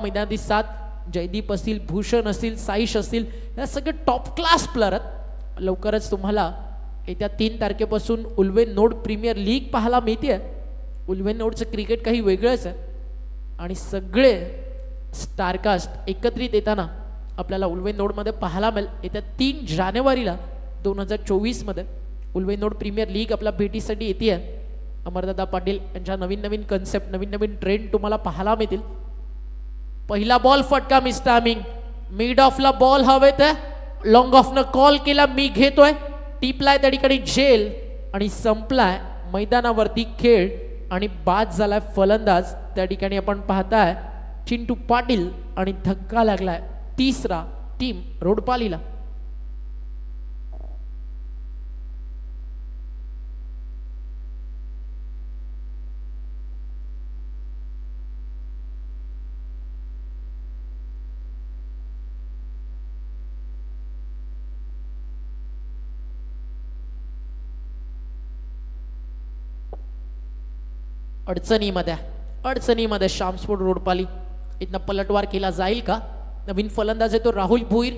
मैदानी सात जयदीप असतील, भूषण असतील, साईश असतील, या सगळे टॉप क्लास प्लेयर आहेत. लवकरच तुम्हाला येत्या 3 तारखेपासून उल्वेन नोड प्रीमियर लीग पाहायला मिळते. उल्वेन नोडचं क्रिकेट काही वेगळंच आहे आणि सगळे स्टारकास्ट एकत्रित येताना आपल्याला उल्वेन नोडमध्ये पाहायला मिळेल. येत्या 3 जानेवारीला 2024 मध्ये उल्वेन नोड प्रीमियर लीग आपल्या भेटीसाठी येते. अमरदादा पाटील यांच्या नवीन नवीन कन्सेप्ट, नवीन नवीन ट्रेंड तुम्हाला पाहायला मिळतील. पहिला बॉल फटका मिस टायमिंग, मिड ऑफला बॉल हवेत, लॉंग ऑफनं कॉल केला, मी घेतोय, टिपलाय त्या ठिकाणी झेल आणि संपलाय मैदानावरती खेळ आणि बाद झालाय फलंदाज. त्या ठिकाणी आपण पाहताय चिंटू पाटील आणि धक्का लागलाय तिसरा टीम रोडपालीला. अडचणीमध्ये शामस्पोर्ट रोडपाली इथनं पलटवार केला जाईल का? नवीन फलंदाज आहे तो राहुल भुईर.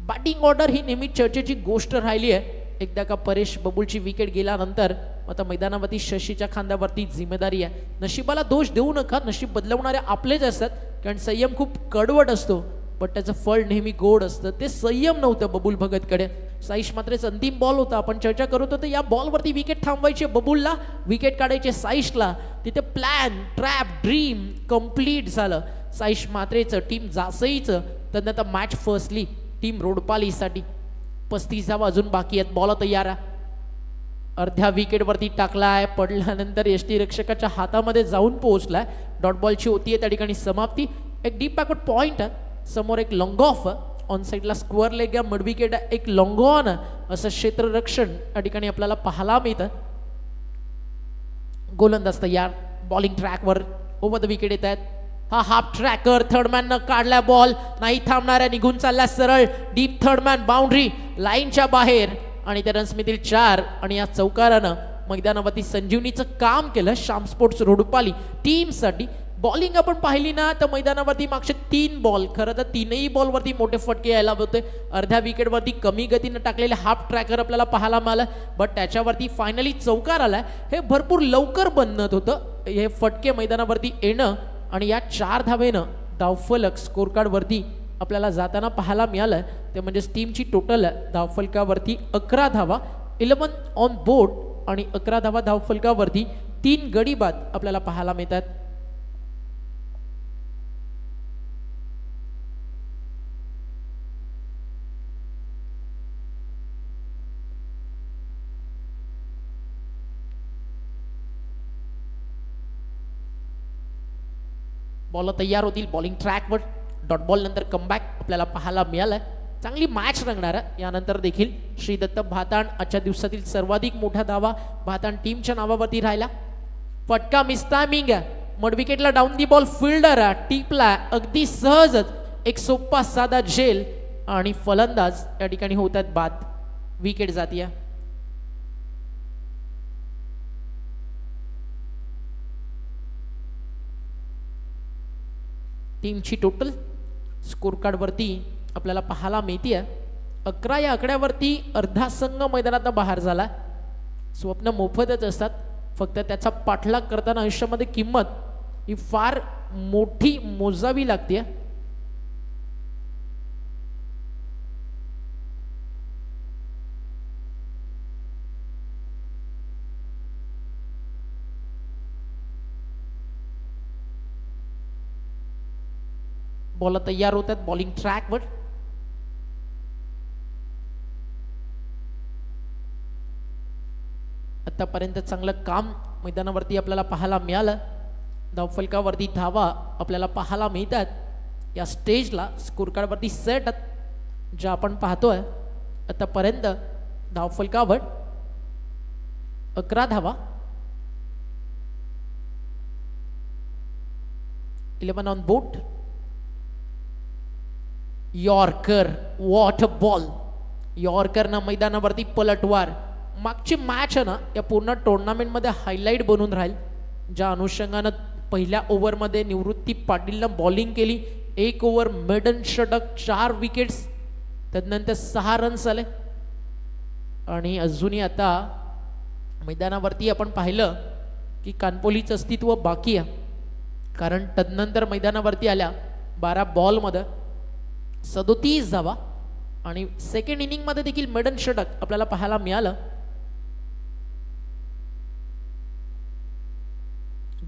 बॅटिंग ऑर्डर ही नेहमी चर्चेची गोष्ट राहिली आहे. एकदा का परेश बबुलची विकेट गेल्यानंतर आता मैदानावरती शशीच्या खांद्यावरती जिम्मेदारी आहे. नशिबाला दोष देऊ नका, नशीब बदलवणारे आपलेच असतात, कारण संयम खूप कडवट असतो पण त्याचं फळ नेहमी गोड असतं. ते संयम नव्हतं बबुल भगतकडे. साईश मात्रेचा अंतिम बॉल होता, आपण चर्चा करत होतो या बॉलवरती विकेट थांबवायची बबुलला, विकेट काढायचे साईशला. तिथे प्लॅन, ट्रॅप, ड्रीम कम्प्लीट झालं. साईश मात्रेचं, टीम जासईचं. तर आता मॅच फर्स्टली टीम रोडपालीसाठी. 35 अजून बाकी आहेत. बॉल तयार आहे, अर्ध्या विकेटवरती टाकलाय, पडल्यानंतर यष्टी रक्षकाच्या हातामध्ये जाऊन पोहोचलाय. डॉट बॉलची होतीये त्या ठिकाणी समाप्ती. एक डीप बॅकवर्ड पॉइंट आहे, समोर एक लॉंग ऑफ ऑन साईडला स्क्वेअर लेग या मिड विकेट एक लॉंग ऑन असं क्षेत्ररक्षण या ठिकाणी आपल्याला पाहायला मिळतं. गोलंदाज तयार, बॉलिंग ट्रॅकवर ओव्हर द विकेट येत आहेत. हा हाफ ट्रॅकर थर्डमॅन न काढला बॉल, नाही थांबणाऱ्या, निघून चालला सरळ डीप थर्डमॅन बाउंड्री लाईनच्या बाहेर आणि त्या रन्समधील 4 आणि या चौकारानं मैदानावरती संजीवनीचं काम केलं शामस्पोर्ट्स रोडपाली टीमसाठी. बॉलिंग आपण पाहिली ना तर मैदानावरती मागचे 3 बॉल, खरं तर 3ही बॉलवरती मोठे फटके यायला होते. अर्ध्या विकेटवरती कमी गतीनं टाकलेले हाफ ट्रॅकर आपल्याला पाहायला मिळालं, बट त्याच्यावरती फायनली चौकार आलाय. हे भरपूर लवकर बनत होतं हे फटके मैदानावरती येणं आणि या 4 धावेनं धावफलक स्कोरकार्डवरती आपल्याला जाताना पाहायला मिळालं. ते म्हणजे टीमची टोटल धावफलकावरती 11 धावा, 11 ऑन बोर्ड आणि 11 धावा धावफलकावरती 3 गडी बाद आपल्याला पाहायला मिळतात. बॉल तयार होतील, बॉलिंग ट्रॅकवर डॉट बॉल नंतर कमबॅक आपल्याला पाहायला मिळालाय. चांगली मॅच रंगणार आहे. यानंतर देखील श्रीदत्त भाताण आजच्या दिवसातील सर्वाधिक मोठा धावा भाताण टीमच्या नावावरती राहिला. फटका मिस टायमिंग आहे, मड विकेटला डाऊन दी बॉल फिल्डर आहे, टिपला अगदी सहजच एक सोपा साधा झेल आणि फलंदाज या ठिकाणी होत आहेत बाद. विकेट जातीय. टीमची टोटल स्कोरकार्डवरती आपल्याला पाहायला मिळते 11 या आकड्यावरती अर्धा संघ मैदानात बाहेर झाला. स्वप्न मोफतच असतात, फक्त त्याचा पाठलाग करताना आयुष्यामध्ये किंमत ही फार मोठी मोजावी लागते. बॉल तयार होतात, बॉलिंग ट्रॅकवर. आतापर्यंत चांगलं काम मैदानावरती आपल्याला पाहायला मिळालं. धावफलकावरती धावा आपल्याला पाहायला मिळतात. या स्टेजला स्कोरकार्डवरती सेट ज्या आपण पाहतोय आतापर्यंत धावफलकावर 11 धावा, 11 on board. Yorker, what ball, यॉर्करनं मैदानावरती पलटवार. मागची मॅच आहे ना या पूर्ण टुर्नामेंटमध्ये हायलाईट बनून राहील, ज्या अनुषंगानं पहिल्या ओव्हरमध्ये निवृत्ती पाटीलनं बॉलिंग केली, एक ओव्हर मेडन षटक, 4 विकेट्स, त्यानंतर 6 रन्स आले. आणि अजूनही आता मैदानावरती आपण पाहिलं की कानपोलीचं अस्तित्व बाकी आहे, कारण तदनंतर मैदानावरती आल्या 12 बॉलमध्ये 37 धावा आणि सेकंड इनिंगमध्ये देखील मेडन षटक आपल्याला पाहायला मिळालं.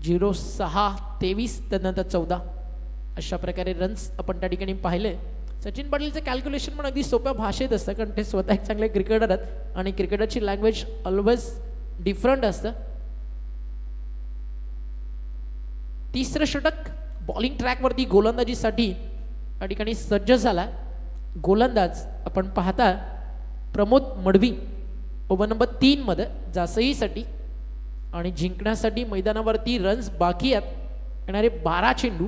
0-6-23 त्यानंतर 14 अशा प्रकारे रन्स आपण त्या ठिकाणी पाहिले. सचिन पाटीलचं कॅल्क्युलेशन पण अगदी सोप्या भाषेत असतं, कारण ते स्वतः एक चांगले क्रिकेटर आहेत आणि क्रिकेटरची लँग्वेज ऑलवेज डिफरंट असतं. तिसरं षटक बॉलिंग ट्रॅकवरती गोलंदाजीसाठी या ठिकाणी सज्ज झाला. गोलंदाज आपण पाहता प्रमोद मडवी ओव्हर नंबर 3 मध्ये जासईसाठी, आणि जिंकण्यासाठी मैदानावरती रन्स बाकी आहेत. येणारे 12 चेंडू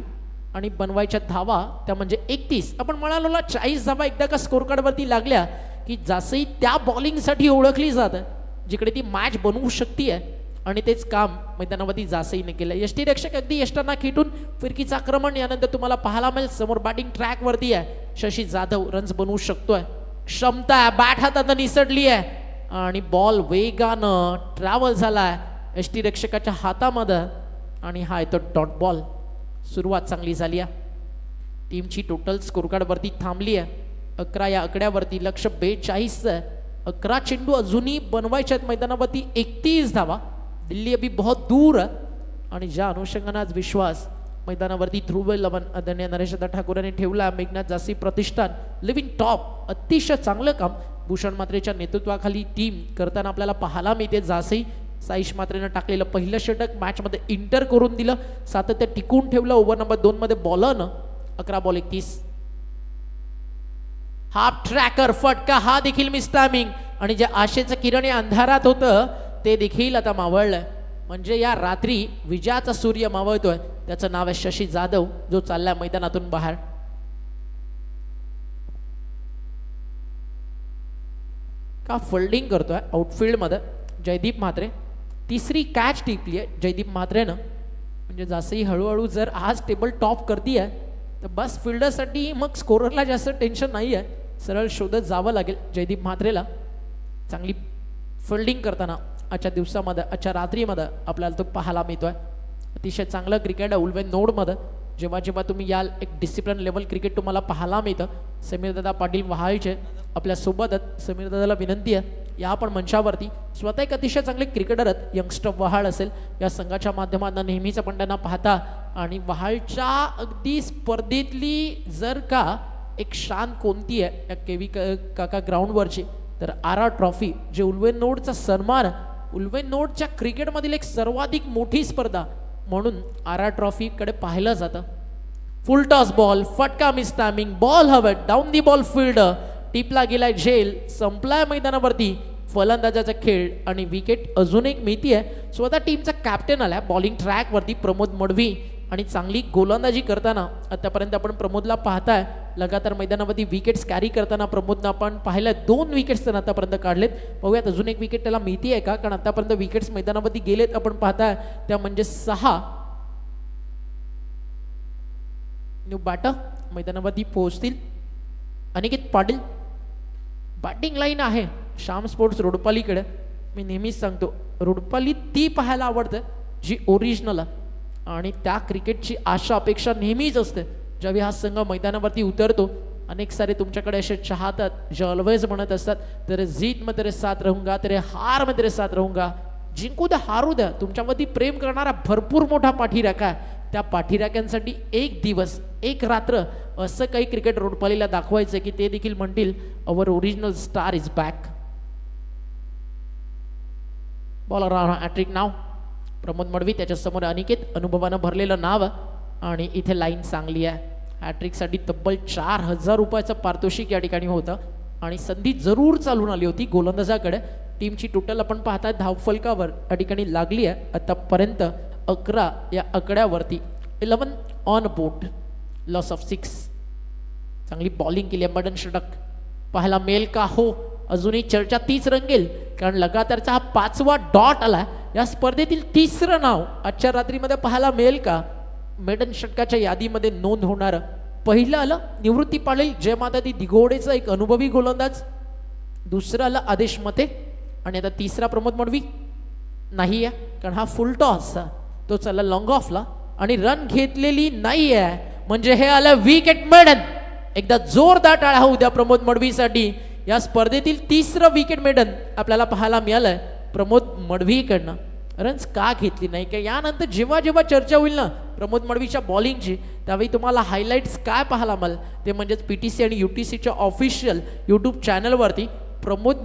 आणि बनवायच्या धावा त्या म्हणजे 31. आपण म्हणालो 40 धावा एकदा का स्कोर कार्डवरती लागल्या की जासई त्या बॉलिंगसाठी ओळखली जातं जिकडे ती मॅच बनवू शकते आहे, आणि तेच काम मैदानावरती जासईने केलं. यष्टीरक्षक अगदी यष्टांना खेटून फिरकीचं आक्रमण यानंतर तुम्हाला पाहायला मिळेल. समोर बॅटिंग ट्रॅकवरती आहे शशी जाधव, रन्स बनवू शकतोय, क्षमता आहे, बॅट हातानं निसटली आहे आणि बॉल वेगानं ट्रॅव्हल झालाय यष्टीरक्षकाच्या हातामध्ये आणि हा येतो डॉट बॉल. सुरुवात चांगली झाली आहे. टीमची टोटल स्कोर कार्डवरती थांबली आहे 11 या आकड्यावरती. लक्ष 42 आहे. 11 चेंडू अजूनही बनवायचे आहेत मैदानावरती. 31 धावा. दिल्ली अभी बहुत दूर आहे आणि ज्या अनुषंगाने आज विश्वास मैदानावरती ध्रुव 11 आदरणीय नरेशदा ठाकूर यांनी ठेवला. मेघनाथ जासी प्रतिष्ठान लिव्हिंग टॉप, अतिशय चांगलं काम भूषण म्हात्रेच्या नेतृत्वाखाली टीम करताना आपल्याला पाहायला मिळते. जासई साईश मात्रेनं टाकलेलं पहिलं षटक मॅचमध्ये इंटर करून दिलं, सातत्य टिकून ठेवलं. ओव्हर नंबर 2 मध्ये बॉलरनं 11 बॉल 31. हाफ ट्रॅकर फटका, हा देखील मिस टायमिंग, आणि जे आशेचं किरण या अंधारात होतं ते देखील आता मावळलंय. म्हणजे या रात्री विजयाचा सूर्य मावळतोय. त्याचं नाव आहे शशी जाधव, जो चाललाय मैदानातून बाहेर. का फिल्डिंग करतोय आउटफील्ड मध्ये जयदीप म्हात्रे. तिसरी कॅच टिपली आहे जयदीप म्हात्रेनं. म्हणजे जासई हळूहळू जर आज टेबल टॉप करती आहे तर बस फिल्डरसाठी मग स्कोररला जास्त टेन्शन नाही आहे, सरळ शोधत जावं लागेल जयदीप म्हात्रेला. चांगली फिल्डिंग करताना आजच्या दिवसामध्ये, आजच्या रात्रीमध्ये आपल्याला तो पाहायला मिळतोय. अतिशय चांगलं क्रिकेट आहे उल्वेन नोडमध्ये. जेव्हा जेव्हा तुम्ही याल एक डिसिप्लिन लेवल क्रिकेट तुम्हाला पाहायला मिळतं. समीरदादा पाटील वहाळचे आपल्यासोबत आहेत. समीरदादाला विनंती आहे या पण मंचावरती. स्वतः एक अतिशय चांगले क्रिकेटर आहेत. यंगस्टर वहाळ असेल या संघाच्या माध्यमातून नेहमीच आपण त्यांना पाहता, आणि वहाळच्या अगदी स्पर्धेतली जर का एक शान कोणती आहे या केवी काका ग्राउंडवरची तर आर ट्रॉफी, जे उल्वेन नोडचा सन्मान, उल्वेन नोडच्या क्रिकेटमधील एक सर्वाधिक मोठी स्पर्धा म्हणून आर ट्रॉफीकडे पाहिलं जातं. फुल टॉस बॉल, फटका मिस टायमिंग, बॉल हवे डाऊन दी बॉल फील्डर, टिपला गेलाय झेल, संपलाय मैदानावरती फलंदाजाचा खेळ आणि विकेट अजून एक मिळती आहे. स्वतः टीमचा कॅप्टन आलाय बॉलिंग ट्रॅकवरती प्रमोद मडवी, आणि चांगली गोलंदाजी करताना आतापर्यंत आपण प्रमोदला पाहताय लगातार मैदानावरती विकेट्स कॅरी करताना प्रमोदनं आपण पाहिलं 2 विकेट्स त्यानं आतापर्यंत काढलेत. पाहूयात अजून एक विकेट त्याला मिळती आहे का, कारण आतापर्यंत विकेट्स मैदानावरती गेलेत आपण पाहताय त्या म्हणजे 6. न्यू बॅटर मैदानावरती पोहोचतील. अनिकेत पाटील बॅटिंग लाईन आहे श्याम स्पोर्ट्स रोडपालीकडे. मी नेहमीच सांगतो रोडपाली ती पाहायला आवडतं जी ओरिजिनल आहे, आणि त्या क्रिकेटची आशा अपेक्षा नेहमीच असते ज्यावेळी हा संघ मैदानावरती उतरतो. अनेक सारे तुमच्याकडे असे चाहतात जे ऑलवेज म्हणत असतात तेरे जीत में तेरे साथ रहूंगा, तेरे हार में तेरे साथ रहूंगा. जिंकू द्या हारू द्या, तुमच्यावरती प्रेम करणारा भरपूर मोठा पाठीराखा आहे. त्या पाठीराख्यांसाठी एक दिवस एक रात्र असं काही क्रिकेट रोडपालीला दाखवायचं की ते देखील म्हणतील our original star is back. Bowler hat-trick नाव प्रमोद मडवी, त्याच्यासमोर अनिकेत, अनुभवानं भरलेलं नाव, आणि इथे लाईन चांगली आहे. हॅट्रिकसाठी तब्बल 4000 रुपयाचं पारितोषिक या ठिकाणी होतं, आणि संधी जरूर चालून आली होती गोलंदाजाकडे. टीमची टोटल आपण पाहताय धावफलकावर या ठिकाणी लागली आहे आतापर्यंत 11 या आकड्यावरती. 11 ऑन बोर्ड, लॉस ऑफ 6. चांगली बॉलिंग केली आहे. मडन षटक पाहायला मेल का हो, अजूनही चर्चा तीच रंगेल, कारण लगातारचा हा 5वा डॉट आला. या स्पर्धेतील 3रं नाव आजच्या रात्रीमध्ये पाहायला मिळेल का मेडन षटकाच्या यादीमध्ये नोंद होणार. पहिलं आलं निवृत्ती पाटील जयमाता दी दिघोडेचा एक अनुभवी गोलंदाज, दुसरं आलं आदेश मते आणि आता तिसरा प्रमोद मडवी नाही आहे कारण हा फुल टॉस तो चालला लॉंग ऑफला आणि रन घेतलेली नाही आहे म्हणजे हे आलं विकेट मेडन. एकदा जोरदार टाळ्या उद्या प्रमोद मडवीसाठी. या स्पर्धेतील तिसरं विकेट मेडन आपल्याला पाहायला मिळालंय प्रमोद मडवीकडनं. रन्स का घेतली नाही का यानंतर जेव्हा जेव्हा चर्चा होईल ना प्रमोद मडवीच्या बॉलिंगची त्यावेळी तुम्हाला हायलाइट्स काय पाहायला मिळेल ते म्हणजेच PTC आणि UTCच्या ऑफिशियल यूट्यूब चॅनलवरती प्रमोद